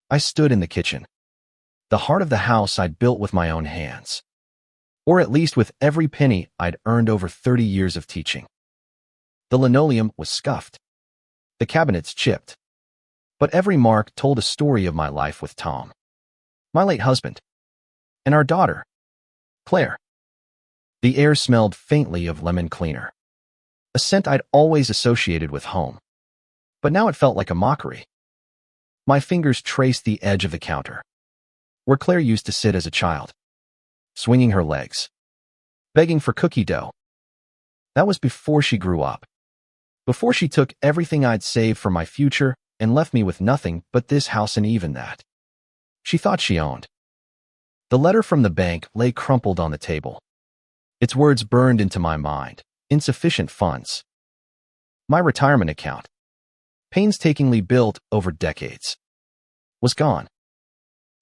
I stood in the kitchen, the heart of the house I'd built with my own hands, or at least with every penny I'd earned over 30 years of teaching. The linoleum was scuffed, the cabinets chipped, but every mark told a story of my life with Tom, my late husband, and our daughter, Claire. The air smelled faintly of lemon cleaner, a scent I'd always associated with home, but now it felt like a mockery. My fingers traced the edge of the counter, where Claire used to sit as a child, swinging her legs, begging for cookie dough. That was before she grew up, before she took everything I'd saved for my future and left me with nothing but this house and even that she thought she owned. The letter from the bank lay crumpled on the table. Its words burned into my mind. Insufficient funds. My retirement account, painstakingly built over decades, was gone.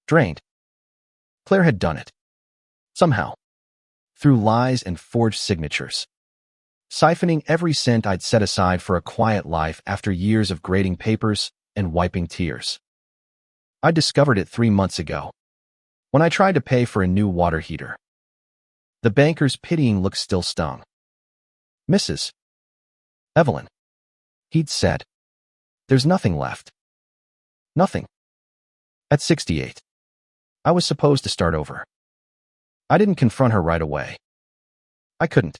Drained. Claire had done it. Somehow. Through lies and forged signatures. Siphoning every cent I'd set aside for a quiet life after years of grading papers and wiping tears. I discovered it 3 months ago, when I tried to pay for a new water heater. The banker's pitying look still stung. "Mrs. Evelyn," he'd said, "there's nothing left. Nothing." At 68, I was supposed to start over. I didn't confront her right away. I couldn't.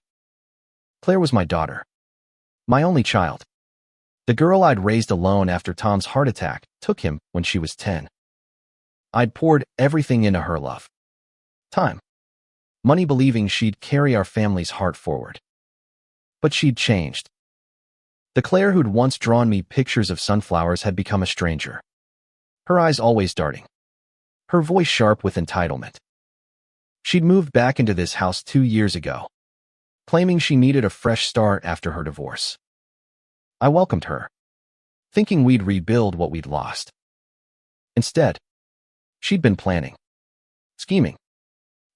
Claire was my daughter, my only child. The girl I'd raised alone after Tom's heart attack took him when she was 10. I'd poured everything into her love, time, money, believing she'd carry our family's heart forward. But she'd changed. The Claire who'd once drawn me pictures of sunflowers had become a stranger. Her eyes always darting, her voice sharp with entitlement. She'd moved back into this house 2 years ago, claiming she needed a fresh start after her divorce. I welcomed her, thinking we'd rebuild what we'd lost. Instead, she'd been planning, scheming,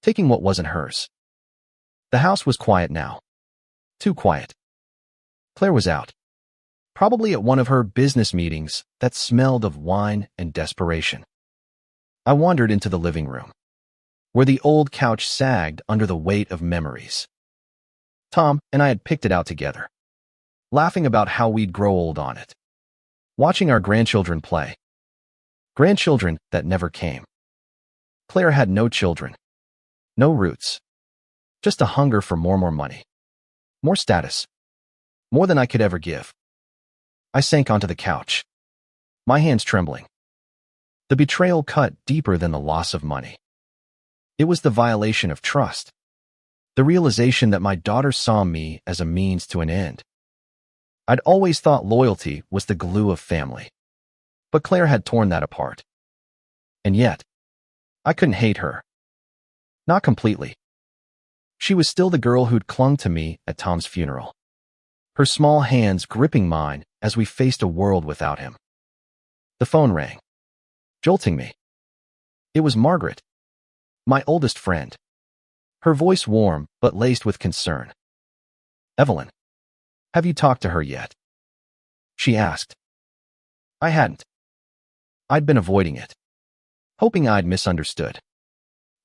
taking what wasn't hers. The house was quiet now. Too quiet. Claire was out, probably at one of her business meetings that smelled of wine and desperation. I wandered into the living room, where the old couch sagged under the weight of memories. Tom and I had picked it out together, laughing about how we'd grow old on it, watching our grandchildren play. Grandchildren that never came. Claire had no children, no roots, just a hunger for more money, more status, more than I could ever give. I sank onto the couch, my hands trembling. The betrayal cut deeper than the loss of money. It was the violation of trust, the realization that my daughter saw me as a means to an end. I'd always thought loyalty was the glue of family, but Claire had torn that apart. And yet, I couldn't hate her. Not completely. She was still the girl who'd clung to me at Tom's funeral, her small hands gripping mine as we faced a world without him. The phone rang, jolting me. It was Margaret, my oldest friend, her voice warm but laced with concern. "Evelyn, have you talked to her yet?" she asked. I hadn't. I'd been avoiding it, hoping I'd misunderstood,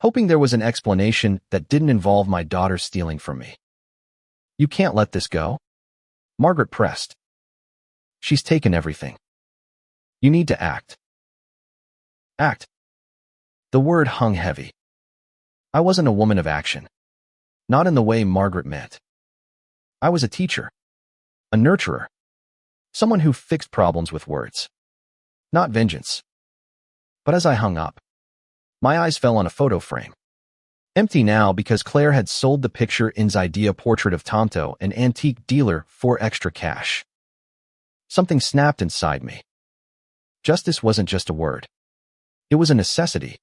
hoping there was an explanation that didn't involve my daughter stealing from me. "You can't let this go," Margaret pressed. "She's taken everything. You need to act." Act. The word hung heavy. I wasn't a woman of action, not in the way Margaret meant. I was a teacher, a nurturer, someone who fixed problems with words, not vengeance. But as I hung up, my eyes fell on a photo frame. Empty now because Claire had sold the picture in's idea portrait of Tonto, an antique dealer, for extra cash. Something snapped inside me. Justice wasn't just a word. It was a necessity.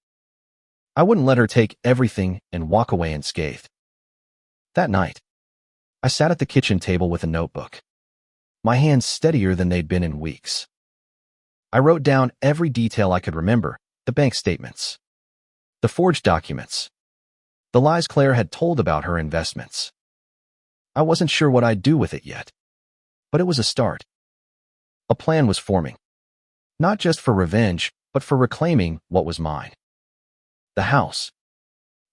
I wouldn't let her take everything and walk away unscathed. That night, I sat at the kitchen table with a notebook, my hands steadier than they'd been in weeks. I wrote down every detail I could remember, the bank statements, the forged documents, the lies Claire had told about her investments. I wasn't sure what I'd do with it yet, but it was a start. A plan was forming, not just for revenge, but for reclaiming what was mine. The house.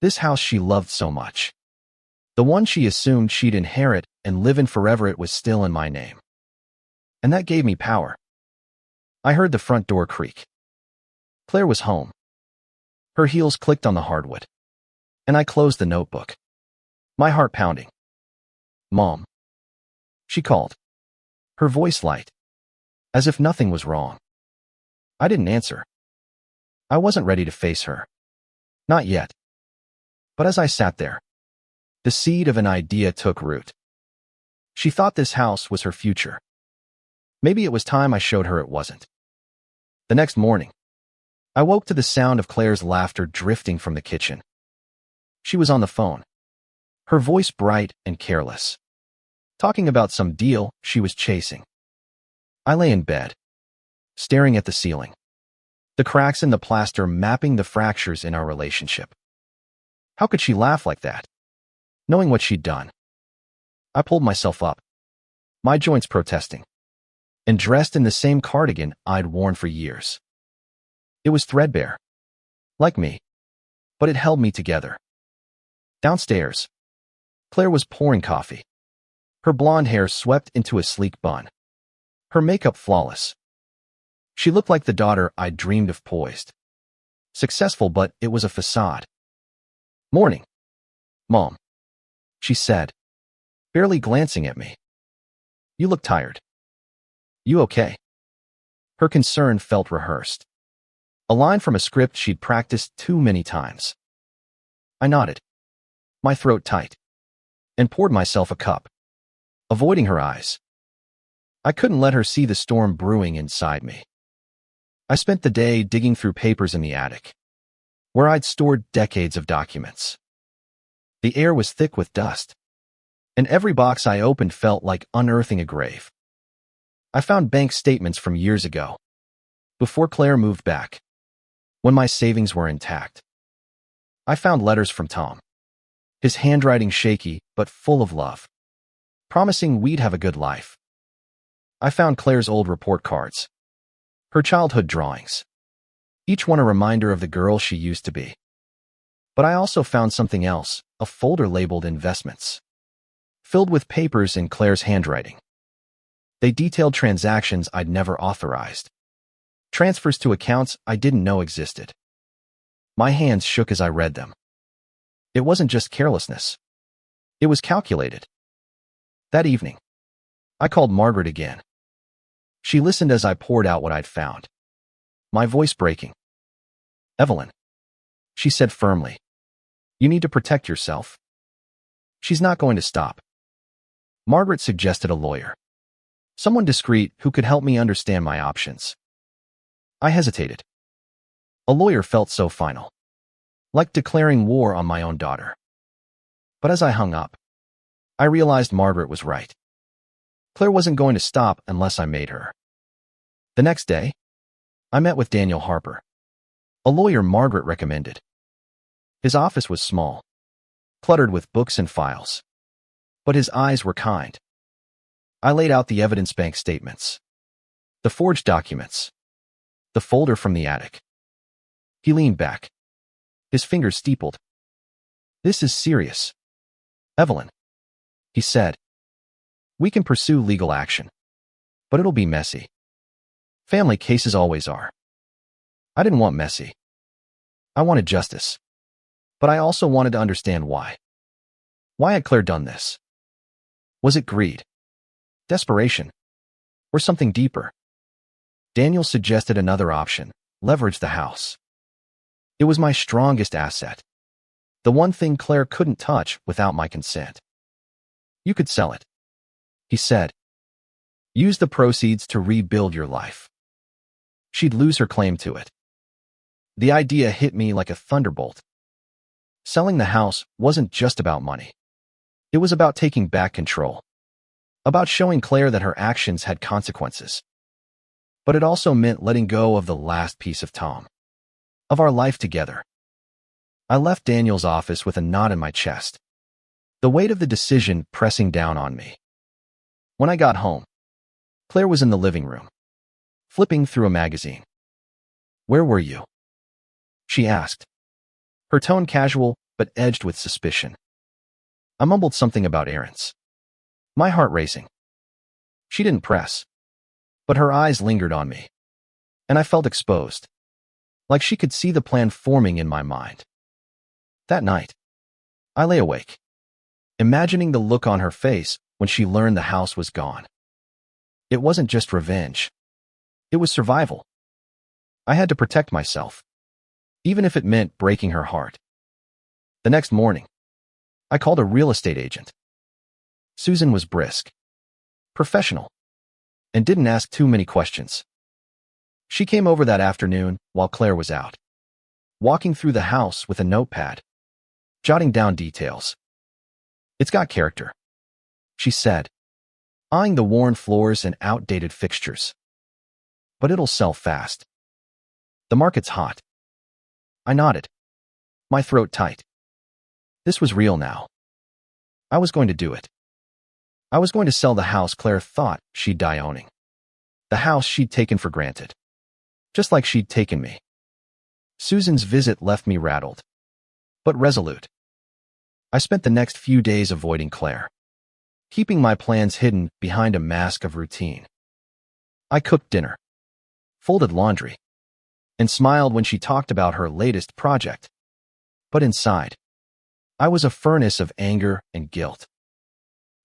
This house she loved so much. The one she assumed she'd inherit and live in forever. It was still in my name. And that gave me power. I heard the front door creak. Claire was home. Her heels clicked on the hardwood. And I closed the notebook. My heart pounding. "Mom," she called. Her voice light. As if nothing was wrong. I didn't answer. I wasn't ready to face her. Not yet. But as I sat there, the seed of an idea took root. She thought this house was her future. Maybe it was time I showed her it wasn't. The next morning, I woke to the sound of Claire's laughter drifting from the kitchen. She was on the phone, her voice bright and careless, talking about some deal she was chasing. I lay in bed, staring at the ceiling, the cracks in the plaster mapping the fractures in our relationship. How could she laugh like that, knowing what she'd done? I pulled myself up, my joints protesting, and dressed in the same cardigan I'd worn for years. It was threadbare, like me, but it held me together. Downstairs, Claire was pouring coffee, her blonde hair swept into a sleek bun, her makeup flawless. She looked like the daughter I'd dreamed of, poised, successful, but it was a facade. "Morning, Mom," she said, barely glancing at me. "You look tired. You okay?" Her concern felt rehearsed, a line from a script she'd practiced too many times. I nodded, my throat tight, and poured myself a cup, avoiding her eyes. I couldn't let her see the storm brewing inside me. I spent the day digging through papers in the attic, where I'd stored decades of documents. The air was thick with dust, and every box I opened felt like unearthing a grave. I found bank statements from years ago, before Claire moved back, when my savings were intact. I found letters from Tom, his handwriting shaky but full of love, promising we'd have a good life. I found Claire's old report cards, her childhood drawings, each one a reminder of the girl she used to be. But I also found something else, a folder labeled Investments, filled with papers in Claire's handwriting. They detailed transactions I'd never authorized, transfers to accounts I didn't know existed. My hands shook as I read them. It wasn't just carelessness. It was calculated. That evening, I called Margaret again. She listened as I poured out what I'd found, my voice breaking. "Evelyn," she said firmly, "you need to protect yourself." "She's not going to stop." Margaret suggested a lawyer, someone discreet who could help me understand my options. I hesitated. A lawyer felt so final, like declaring war on my own daughter. But as I hung up, I realized Margaret was right. Claire wasn't going to stop unless I made her. The next day, I met with Daniel Harper, a lawyer Margaret recommended. His office was small, cluttered with books and files, but his eyes were kind. I laid out the evidence bank statements, the forged documents, the folder from the attic. He leaned back, his fingers steepled. "This is serious, Evelyn," he said. "We can pursue legal action, but it'll be messy. Family cases always are." I didn't want messy. I wanted justice. But I also wanted to understand why. Why had Claire done this? Was it greed, desperation, or something deeper? Daniel suggested another option: leverage the house. It was my strongest asset, the one thing Claire couldn't touch without my consent. "You could sell it," he said. "Use the proceeds to rebuild your life." She'd lose her claim to it. The idea hit me like a thunderbolt. Selling the house wasn't just about money. It was about taking back control, about showing Claire that her actions had consequences. But it also meant letting go of the last piece of Tom, of our life together. I left Daniel's office with a knot in my chest, the weight of the decision pressing down on me. When I got home, Claire was in the living room, flipping through a magazine. "Where were you?" she asked, her tone casual but edged with suspicion. I mumbled something about errands, my heart racing. She didn't press, but her eyes lingered on me, and I felt exposed, like she could see the plan forming in my mind. That night, I lay awake, imagining the look on her face when she learned the house was gone. It wasn't just revenge. It was survival. I had to protect myself, even if it meant breaking her heart. The next morning, I called a real estate agent. Susan was brisk, professional, and didn't ask too many questions. She came over that afternoon while Claire was out, walking through the house with a notepad, jotting down details. "It's got character," she said, eyeing the worn floors and outdated fixtures. "But it'll sell fast. The market's hot." I nodded, my throat tight. This was real now. I was going to do it. I was going to sell the house Claire thought she'd die owning. The house she'd taken for granted, just like she'd taken me. Susan's visit left me rattled, but resolute. I spent the next few days avoiding Claire, keeping my plans hidden behind a mask of routine. I cooked dinner, folded laundry, and smiled when she talked about her latest project. But inside, I was a furnace of anger and guilt.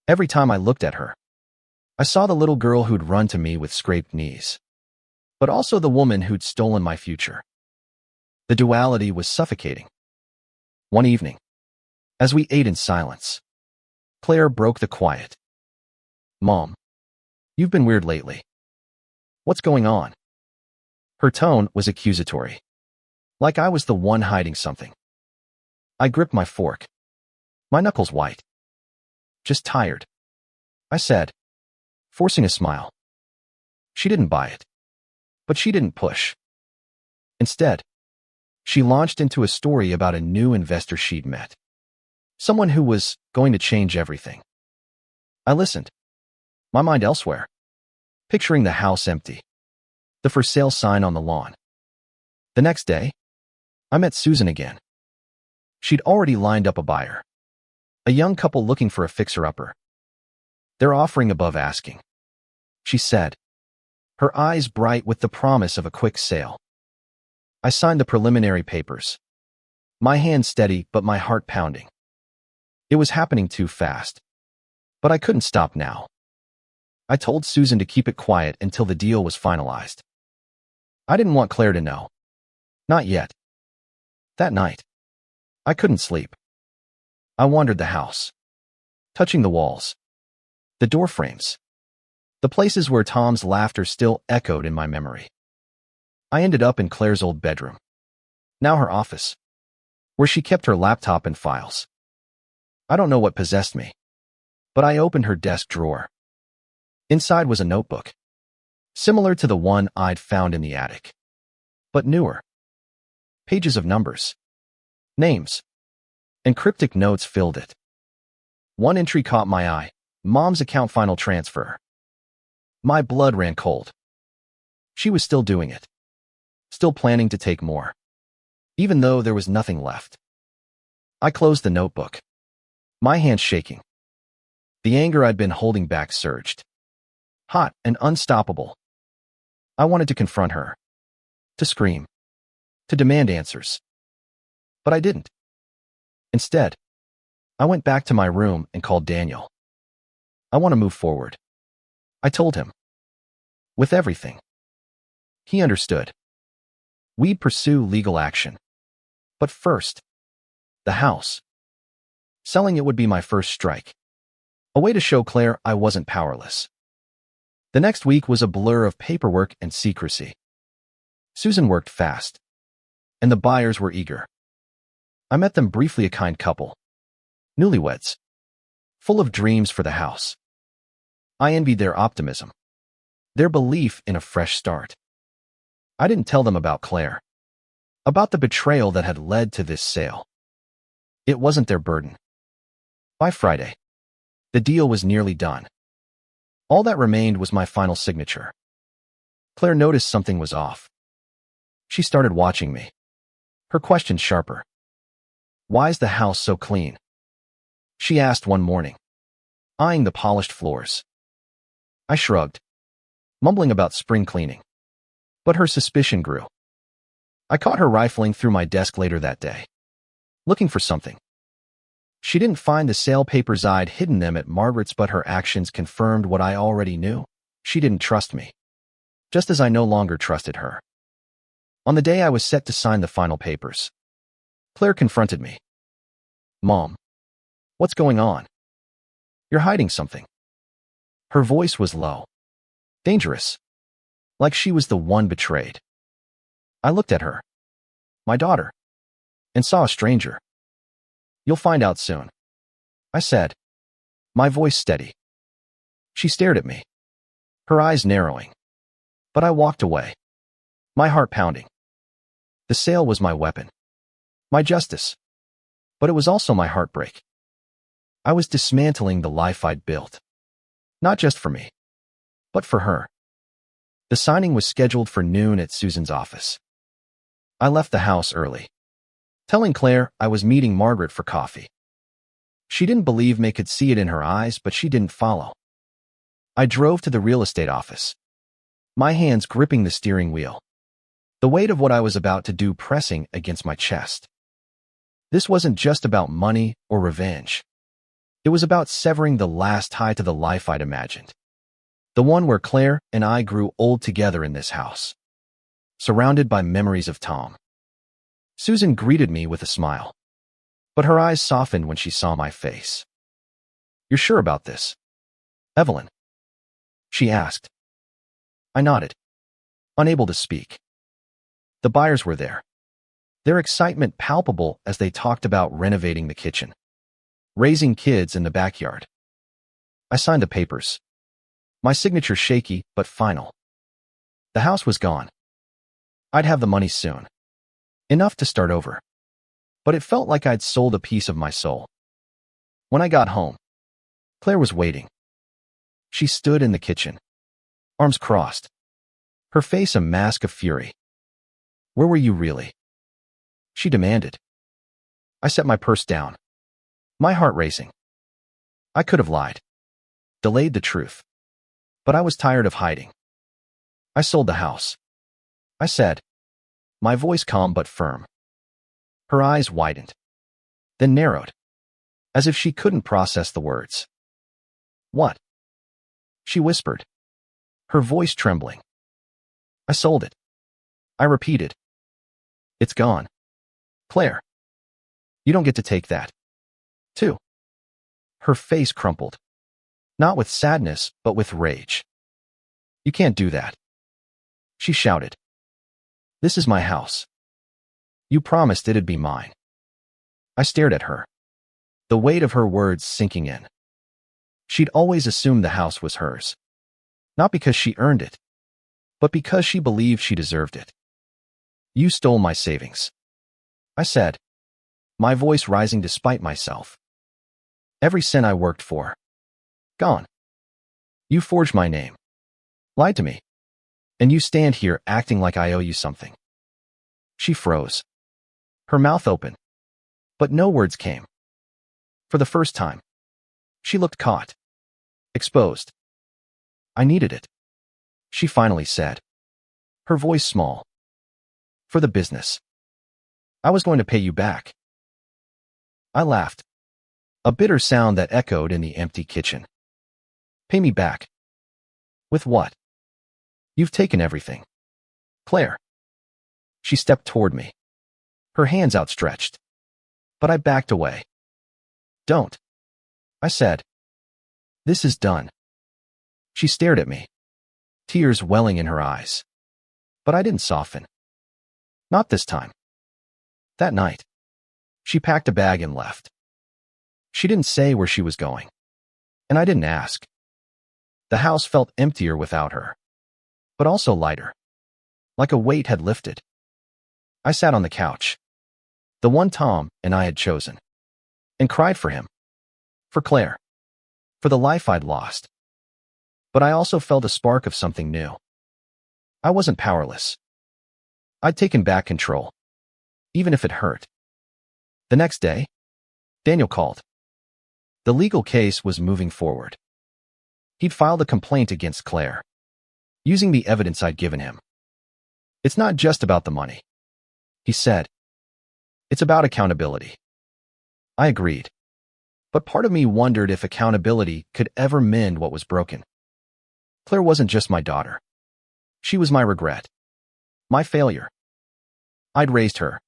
Every time I looked at her, I saw the little girl who'd run to me with scraped knees, but also the woman who'd stolen my future. The duality was suffocating. One evening, as we ate in silence, Claire broke the quiet. "Mom, you've been weird lately. What's going on?" Her tone was accusatory, like I was the one hiding something. I gripped my fork, my knuckles white. "Just tired," I said, forcing a smile. She didn't buy it, but she didn't push. Instead, she launched into a story about a new investor she'd met, someone who was going to change everything. I listened, my mind elsewhere, picturing the house empty, the for sale sign on the lawn. The next day, I met Susan again. She'd already lined up a buyer, a young couple looking for a fixer-upper. "They're offering above asking," she said, her eyes bright with the promise of a quick sale. I signed the preliminary papers, my hand steady but my heart pounding. It was happening too fast, but I couldn't stop now. I told Susan to keep it quiet until the deal was finalized. I didn't want Claire to know. Not yet. That night, I couldn't sleep. I wandered the house, touching the walls, the door frames, the places where Tom's laughter still echoed in my memory. I ended up in Claire's old bedroom, now her office, where she kept her laptop and files. I don't know what possessed me, but I opened her desk drawer. Inside was a notebook, similar to the one I'd found in the attic, but newer. Pages of numbers, names, and cryptic notes filled it. One entry caught my eye: Mom's account final transfer. My blood ran cold. She was still doing it, still planning to take more, even though there was nothing left. I closed the notebook, my hands shaking. The anger I'd been holding back surged, hot and unstoppable. I wanted to confront her, to scream, to demand answers. But I didn't. Instead, I went back to my room and called Daniel. "I want to move forward," I told him. "With everything." He understood. We'd pursue legal action. But first, the house. Selling it would be my first strike, a way to show Claire I wasn't powerless. The next week was a blur of paperwork and secrecy. Susan worked fast, and the buyers were eager. I met them briefly, a kind couple, newlyweds, full of dreams for the house. I envied their optimism, their belief in a fresh start. I didn't tell them about Claire, about the betrayal that had led to this sale. It wasn't their burden. By Friday, the deal was nearly done. All that remained was my final signature. Claire noticed something was off. She started watching me, her questions sharper. "Why's the house so clean?" she asked one morning, eyeing the polished floors. I shrugged, mumbling about spring cleaning. But her suspicion grew. I caught her rifling through my desk later that day, looking for something. She didn't find the sale papers. I'd hidden them at Margaret's, but her actions confirmed what I already knew. She didn't trust me, just as I no longer trusted her. On the day I was set to sign the final papers, Claire confronted me. "Mom, what's going on? You're hiding something." Her voice was low, dangerous, like she was the one betrayed. I looked at her, my daughter, and saw a stranger. "You'll find out soon," I said, my voice steady. She stared at me, her eyes narrowing. But I walked away, my heart pounding. The sale was my weapon, my justice. But it was also my heartbreak. I was dismantling the life I'd built, not just for me, but for her. The signing was scheduled for noon at Susan's office. I left the house early, telling Claire I was meeting Margaret for coffee. She didn't believe me, could see it in her eyes, but she didn't follow. I drove to the real estate office, my hands gripping the steering wheel, the weight of what I was about to do pressing against my chest. This wasn't just about money or revenge. It was about severing the last tie to the life I'd imagined. The one where Claire and I grew old together in this house, surrounded by memories of Tom. Susan greeted me with a smile, but her eyes softened when she saw my face. "You're sure about this, Evelyn?" she asked. I nodded, unable to speak. The buyers were there, their excitement palpable as they talked about renovating the kitchen, raising kids in the backyard. I signed the papers, my signature shaky but final. The house was gone. I'd have the money soon, enough to start over. But it felt like I'd sold a piece of my soul. When I got home, Claire was waiting. She stood in the kitchen, arms crossed, her face a mask of fury. "Where were you really?" she demanded. I set my purse down, my heart racing. I could have lied, delayed the truth. But I was tired of hiding. "I sold the house," I said, my voice calm but firm. Her eyes widened, then narrowed, as if she couldn't process the words. "What?" she whispered, her voice trembling. "I sold it," I repeated. "It's gone. Claire, you don't get to take that, too." Her face crumpled, not with sadness, but with rage. "You can't do that," she shouted. "This is my house. You promised it'd be mine." I stared at her, the weight of her words sinking in. She'd always assumed the house was hers, not because she earned it, but because she believed she deserved it. "You stole my savings," I said, my voice rising despite myself. "Every cent I worked for, gone. You forged my name, lied to me, and you stand here acting like I owe you something." She froze, her mouth open, but no words came. For the first time, she looked caught, exposed. "I needed it," she finally said, her voice small. "For the business. I was going to pay you back." I laughed, a bitter sound that echoed in the empty kitchen. "Pay me back? With what? You've taken everything. Claire." She stepped toward me, her hands outstretched. But I backed away. "Don't," I said. "This is done." She stared at me, tears welling in her eyes. But I didn't soften. Not this time. That night, she packed a bag and left. She didn't say where she was going, and I didn't ask. The house felt emptier without her, but also lighter, like a weight had lifted. I sat on the couch, the one Tom and I had chosen, and cried for him, for Claire, for the life I'd lost. But I also felt a spark of something new. I wasn't powerless. I'd taken back control, even if it hurt. The next day, Daniel called. The legal case was moving forward. He'd filed a complaint against Claire, using the evidence I'd given him. It's not just about the money, he said. It's about accountability. I agreed. But part of me wondered if accountability could ever mend what was broken. Claire wasn't just my daughter. She was my regret. My failure. I'd raised her,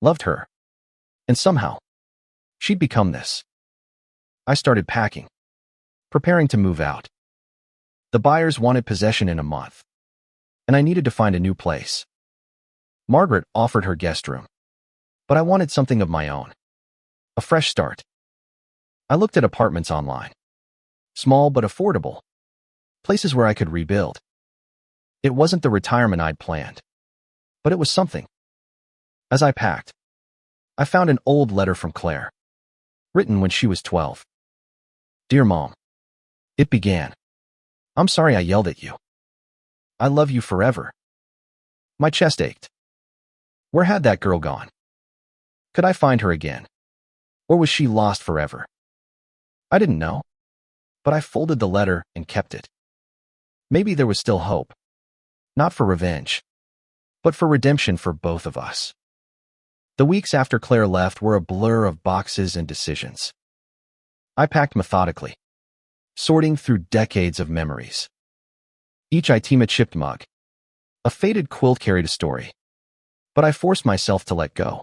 loved her, and somehow, she'd become this. I started packing, preparing to move out. The buyers wanted possession in a month, and I needed to find a new place. Margaret offered her guest room, but I wanted something of my own. A fresh start. I looked at apartments online. Small but affordable. Places where I could rebuild. It wasn't the retirement I'd planned, but it was something. As I packed, I found an old letter from Claire, written when she was 12. Dear Mom, it began. I'm sorry I yelled at you. I love you forever. My chest ached. Where had that girl gone? Could I find her again? Or was she lost forever? I didn't know, but I folded the letter and kept it. Maybe there was still hope. Not for revenge, but for redemption for both of us. The weeks after Claire left were a blur of boxes and decisions. I packed methodically, sorting through decades of memories. Each item a chipped mug. A faded quilt carried a story. But I forced myself to let go.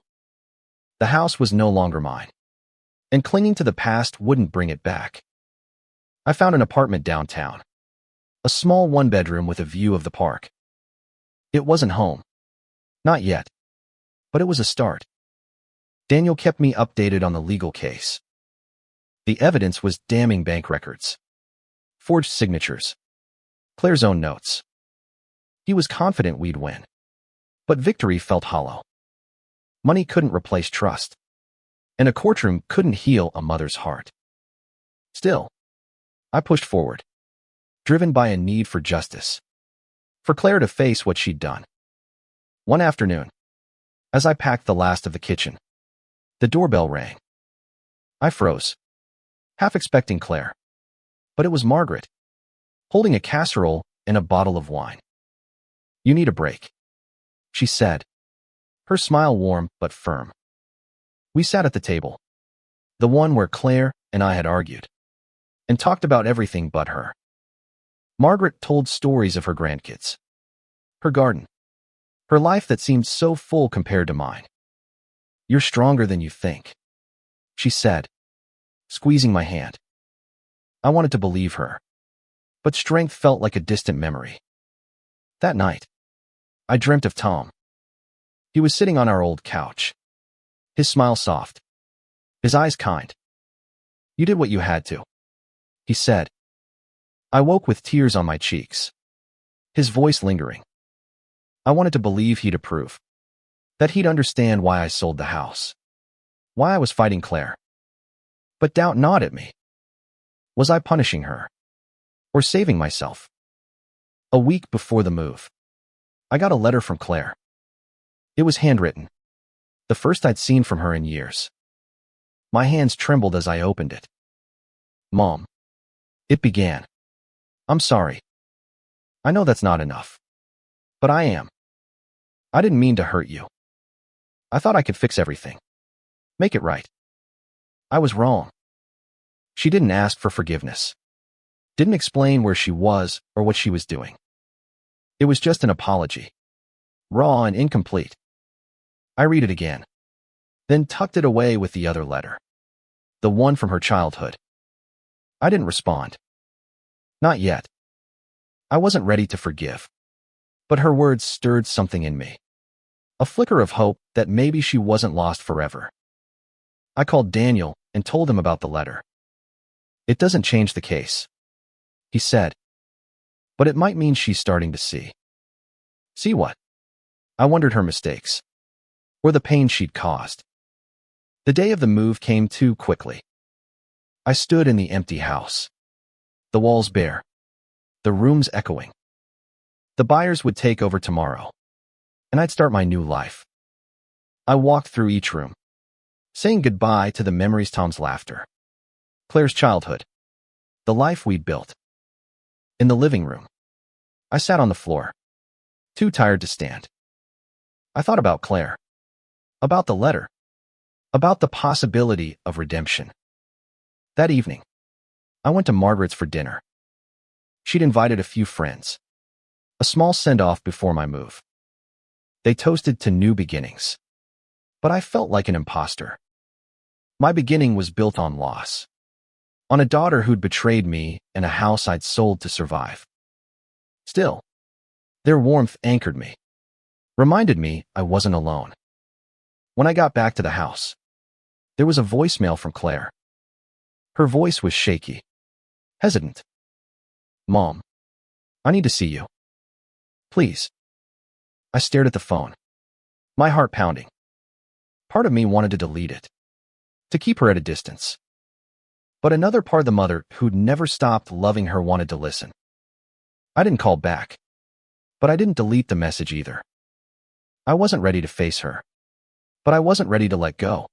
The house was no longer mine, and clinging to the past wouldn't bring it back. I found an apartment downtown. A small one-bedroom with a view of the park. It wasn't home. Not yet. But it was a start. Daniel kept me updated on the legal case. The evidence was damning: bank records, forged signatures, Claire's own notes. He was confident we'd win. But victory felt hollow. Money couldn't replace trust, and a courtroom couldn't heal a mother's heart. Still, I pushed forward, driven by a need for justice, for Claire to face what she'd done. One afternoon, as I packed the last of the kitchen, the doorbell rang. I froze, half expecting Claire. But it was Margaret, holding a casserole and a bottle of wine. You need a break, she said, her smile warm but firm. We sat at the table, the one where Claire and I had argued, and talked about everything but her. Margaret told stories of her grandkids, her garden, her life that seemed so full compared to mine. You're stronger than you think, she said, squeezing my hand. I wanted to believe her, but strength felt like a distant memory. That night, I dreamt of Tom. He was sitting on our old couch, his smile soft, his eyes kind. You did what you had to, he said. I woke with tears on my cheeks, his voice lingering. I wanted to believe he'd approve, that he'd understand why I sold the house, why I was fighting Claire. But doubt gnawed at me. Was I punishing her, or saving myself? A week before the move, I got a letter from Claire. It was handwritten, the first I'd seen from her in years. My hands trembled as I opened it. Mom, it began. I'm sorry. I know that's not enough, but I am. I didn't mean to hurt you. I thought I could fix everything, make it right. I was wrong. She didn't ask for forgiveness, didn't explain where she was or what she was doing. It was just an apology, raw and incomplete. I read it again, then tucked it away with the other letter, the one from her childhood. I didn't respond. Not yet. I wasn't ready to forgive, but her words stirred something in me, a flicker of hope that maybe she wasn't lost forever. I called Daniel and told him about the letter. It doesn't change the case, he said, but it might mean she's starting to see. See what? I wondered her mistakes, or the pain she'd caused. The day of the move came too quickly. I stood in the empty house, the walls bare, the rooms echoing. The buyers would take over tomorrow, and I'd start my new life. I walked through each room, saying goodbye to the memories, Tom's laughter, Claire's childhood, the life we'd built. In the living room, I sat on the floor, too tired to stand. I thought about Claire, about the letter, about the possibility of redemption. That evening, I went to Margaret's for dinner. She'd invited a few friends, a small send-off before my move. They toasted to new beginnings, but I felt like an imposter. My beginning was built on loss, on a daughter who'd betrayed me and a house I'd sold to survive. Still, their warmth anchored me, reminded me I wasn't alone. When I got back to the house, there was a voicemail from Claire. Her voice was shaky, hesitant. "Mom, I need to see you. Please." I stared at the phone, my heart pounding. Part of me wanted to delete it, to keep her at a distance. But another part of the mother who'd never stopped loving her wanted to listen. I didn't call back, but I didn't delete the message either. I wasn't ready to face her, but I wasn't ready to let go.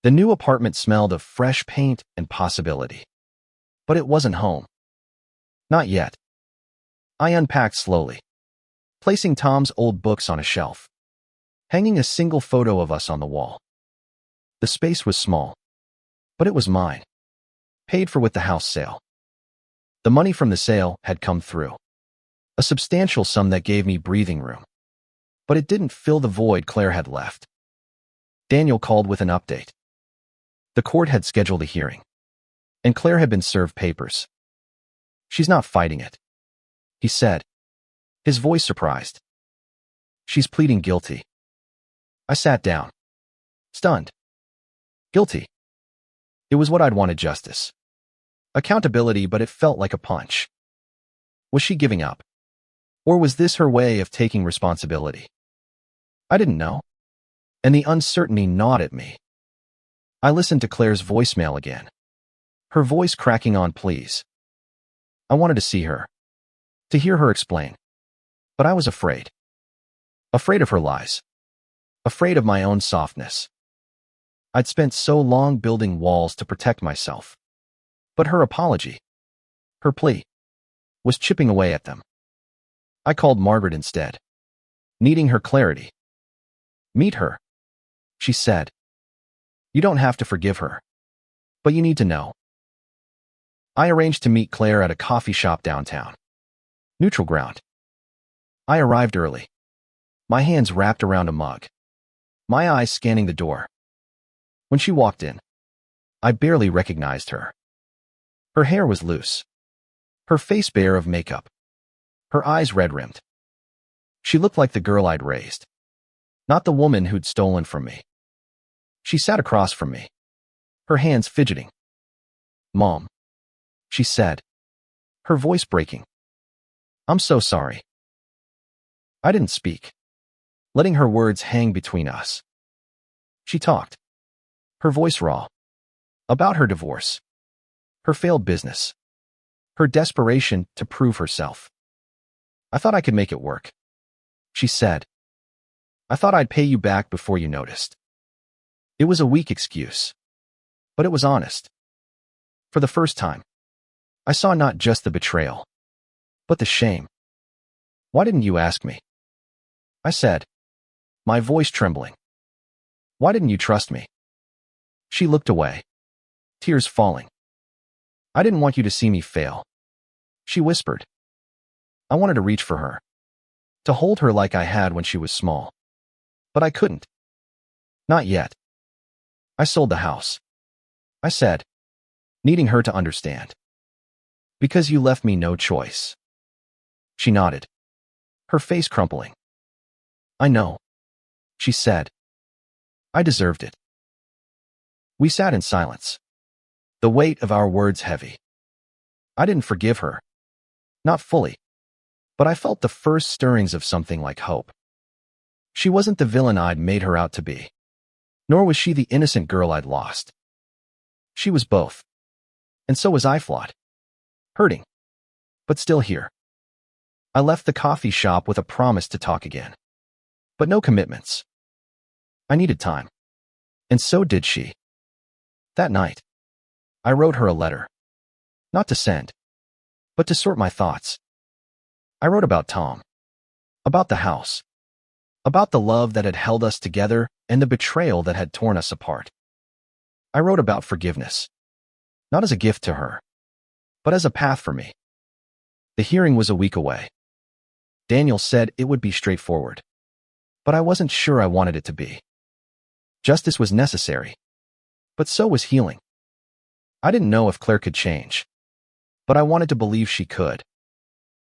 The new apartment smelled of fresh paint and possibility, but it wasn't home. Not yet. I unpacked slowly, placing Tom's old books on a shelf, hanging a single photo of us on the wall. The space was small, but it was mine, paid for with the house sale. The money from the sale had come through, a substantial sum that gave me breathing room, but it didn't fill the void Claire had left. Daniel called with an update. The court had scheduled a hearing, and Claire had been served papers. "She's not fighting it," he said, his voice surprised. "She's pleading guilty." I sat down, stunned. Guilty. It was what I'd wanted: justice, accountability, but it felt like a punch. Was she giving up? Or was this her way of taking responsibility? I didn't know, and the uncertainty gnawed at me. I listened to Claire's voicemail again, her voice cracking on pleas. I wanted to see her, to hear her explain, but I was afraid. Afraid of her lies, afraid of my own softness. I'd spent so long building walls to protect myself, but her apology, her plea, was chipping away at them. I called Margaret instead, needing her clarity. "Meet her," she said. "You don't have to forgive her, but you need to know." I arranged to meet Claire at a coffee shop downtown. Neutral ground. I arrived early, my hands wrapped around a mug, my eyes scanning the door. When she walked in, I barely recognized her. Her hair was loose, her face bare of makeup, her eyes red-rimmed. She looked like the girl I'd raised, not the woman who'd stolen from me. She sat across from me, her hands fidgeting. "Mom," she said, her voice breaking. "I'm so sorry." I didn't speak, letting her words hang between us. She talked, her voice raw, about her divorce, her failed business, her desperation to prove herself. "I thought I could make it work," she said. "I thought I'd pay you back before you noticed." It was a weak excuse, but it was honest. For the first time, I saw not just the betrayal, but the shame. "Why didn't you ask me?" I said, my voice trembling. "Why didn't you trust me?" She looked away, tears falling. "I didn't want you to see me fail," she whispered. I wanted to reach for her, to hold her like I had when she was small. But I couldn't. Not yet. "I sold the house," I said, needing her to understand. "Because you left me no choice." She nodded, her face crumpling. "I know," she said. "I deserved it." We sat in silence, the weight of our words heavy. I didn't forgive her, not fully, but I felt the first stirrings of something like hope. She wasn't the villain I'd made her out to be, nor was she the innocent girl I'd lost. She was both, and so was I, flawed, hurting, but still here. I left the coffee shop with a promise to talk again. but no commitments. I needed time, and so did she. That night, I wrote her a letter, not to send, but to sort my thoughts. I wrote about Tom, about the house, about the love that had held us together and the betrayal that had torn us apart. I wrote about forgiveness, not as a gift to her, but as a path for me. The hearing was a week away. Daniel said it would be straightforward, but I wasn't sure I wanted it to be. Justice was necessary, but so was healing. I didn't know if Claire could change, but I wanted to believe she could.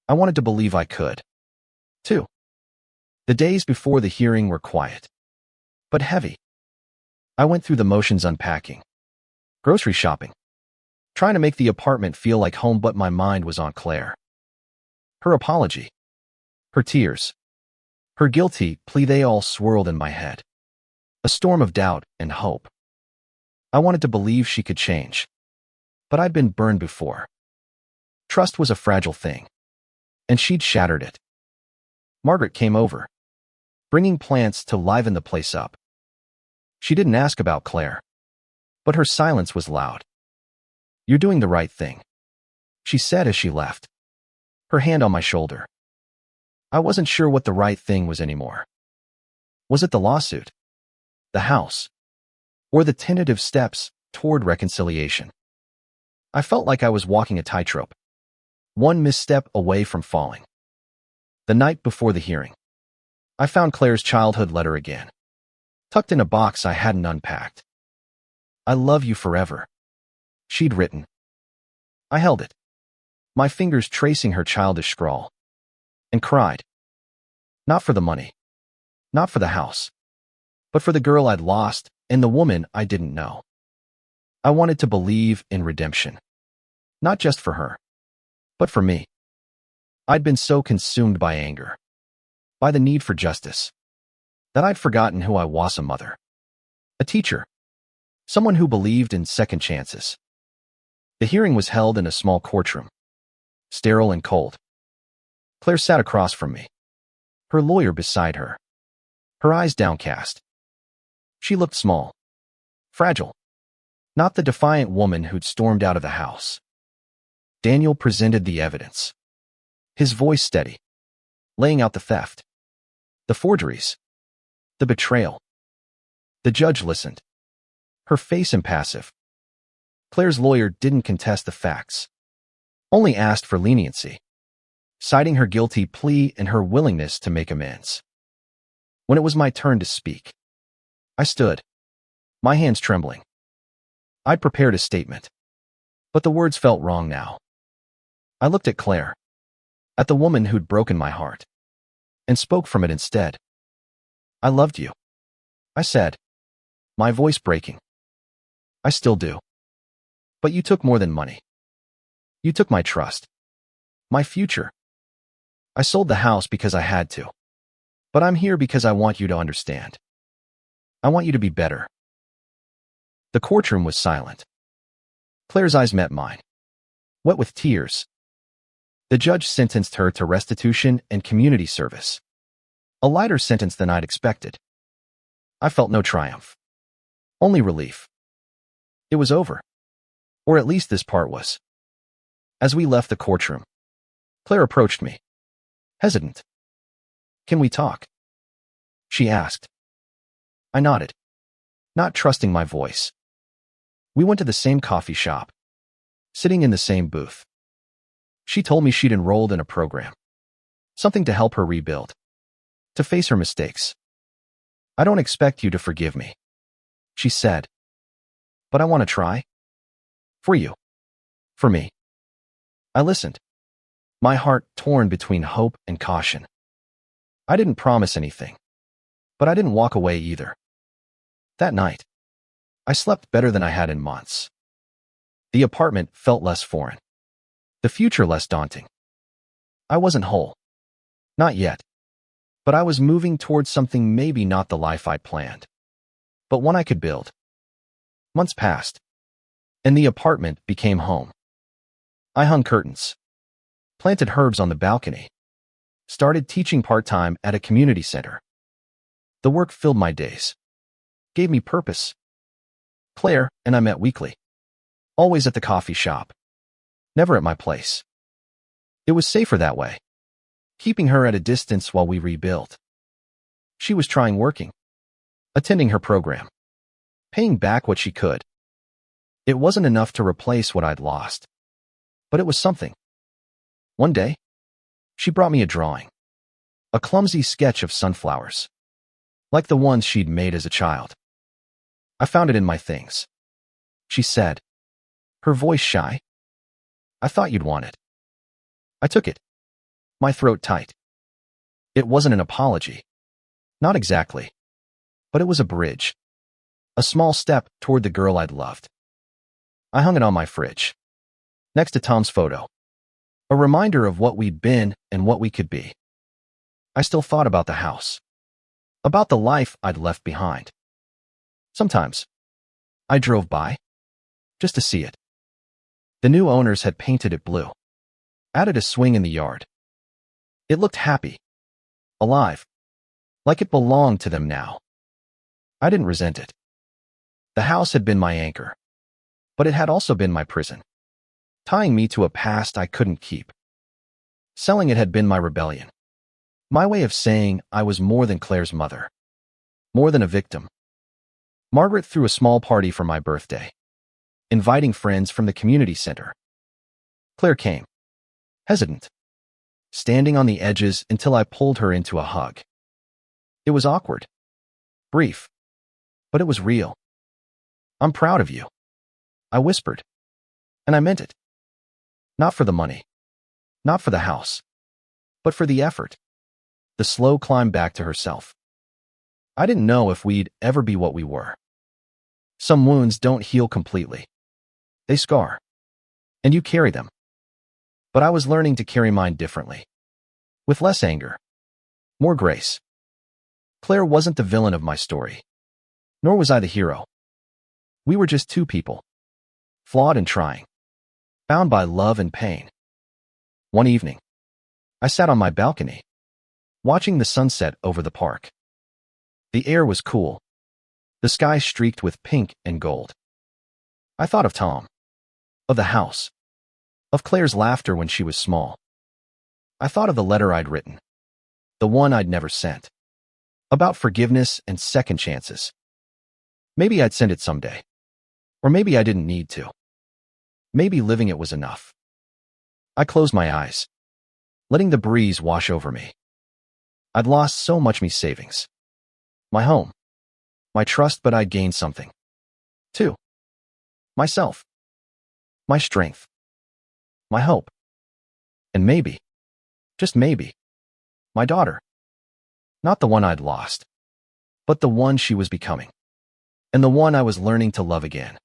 I wanted to believe I could, too. The days before the hearing were quiet, but heavy. I went through the motions unpacking, grocery shopping, trying to make the apartment feel like home, but my mind was on Claire. Her apology, her tears, her guilty plea, they all swirled in my head. A storm of doubt and hope. I wanted to believe she could change, but I'd been burned before. Trust was a fragile thing, and she'd shattered it. Margaret came over, bringing plants to liven the place up. She didn't ask about Claire, but her silence was loud. "You're doing the right thing," she said as she left, her hand on my shoulder. I wasn't sure what the right thing was anymore. Was it the lawsuit, the house, or the tentative steps toward reconciliation? I felt like I was walking a tightrope, one misstep away from falling. The night before the hearing, I found Claire's childhood letter again, tucked in a box I hadn't unpacked. "I love you forever," she'd written. I held it, my fingers tracing her childish scrawl, and cried. Not for the money, not for the house, but for the girl I'd lost and the woman I didn't know. I wanted to believe in redemption, not just for her, but for me. I'd been so consumed by anger, by the need for justice, that I'd forgotten who I was: a mother, a teacher, someone who believed in second chances. The hearing was held in a small courtroom, sterile and cold. Claire sat across from me, her lawyer beside her, her eyes downcast. She looked small, fragile, not the defiant woman who'd stormed out of the house. Daniel presented the evidence, his voice steady, laying out the theft, the forgeries, the betrayal. The judge listened, her face impassive. Claire's lawyer didn't contest the facts, only asked for leniency, citing her guilty plea and her willingness to make amends. When it was my turn to speak, I stood, my hands trembling. I'd prepared a statement, but the words felt wrong now. I looked at Claire, at the woman who'd broken my heart, and spoke from it instead. "I loved you," I said, my voice breaking. "I still do. But you took more than money. You took my trust, my future. I sold the house because I had to, but I'm here because I want you to understand. I want you to be better." The courtroom was silent. Claire's eyes met mine, wet with tears. The judge sentenced her to restitution and community service, a lighter sentence than I'd expected. I felt no triumph, only relief. It was over, or at least this part was. As we left the courtroom, Claire approached me, hesitant. "Can we talk?" she asked. I nodded, not trusting my voice. We went to the same coffee shop, sitting in the same booth. She told me she'd enrolled in a program, something to help her rebuild, to face her mistakes. "I don't expect you to forgive me," she said, "but I want to try. For you. For me." I listened, my heart torn between hope and caution. I didn't promise anything, but I didn't walk away either. That night, I slept better than I had in months. The apartment felt less foreign, the future less daunting. I wasn't whole. Not yet. But I was moving towards something, maybe not the life I'd planned, but one I could build. Months passed, and the apartment became home. I hung curtains, planted herbs on the balcony, started teaching part-time at a community center. The work filled my days, gave me purpose. Claire and I met weekly, always at the coffee shop, never at my place. It was safer that way, keeping her at a distance while we rebuilt. She was trying working, attending her program, paying back what she could. It wasn't enough to replace what I'd lost, but it was something. One day, she brought me a drawing, a clumsy sketch of sunflowers, like the ones she'd made as a child. I found it in my things, she said, her voice shy. I thought you'd want it. I took it, my throat tight. It wasn't an apology. Not exactly. But it was a bridge, a small step toward the girl I'd loved. I hung it on my fridge, next to Tom's photo, a reminder of what we'd been and what we could be. I still thought about the house, about the life I'd left behind. Sometimes, I drove by, just to see it. The new owners had painted it blue, added a swing in the yard. It looked happy, alive, like it belonged to them now. I didn't resent it. The house had been my anchor, but it had also been my prison, tying me to a past I couldn't keep. Selling it had been my rebellion, my way of saying I was more than Claire's mother, more than a victim. Margaret threw a small party for my birthday, inviting friends from the community center. Claire came, hesitant, standing on the edges until I pulled her into a hug. It was awkward, brief, but it was real. I'm proud of you, I whispered, and I meant it. Not for the money, not for the house, but for the effort, the slow climb back to herself. I didn't know if we'd ever be what we were. Some wounds don't heal completely. They scar, and you carry them. But I was learning to carry mine differently, with less anger, more grace. Claire wasn't the villain of my story, nor was I the hero. We were just two people, flawed and trying, bound by love and pain. One evening, I sat on my balcony, watching the sunset over the park. The air was cool, the sky streaked with pink and gold. I thought of Tom, of the house, of Claire's laughter when she was small. I thought of the letter I'd written, the one I'd never sent, about forgiveness and second chances. Maybe I'd send it someday, or maybe I didn't need to. Maybe living it was enough. I closed my eyes, letting the breeze wash over me. I'd lost so much me savings, my home, my trust, but I'd gained something, too. Myself, my strength, my hope, and maybe, just maybe, my daughter. Not the one I'd lost, but the one she was becoming, and the one I was learning to love again.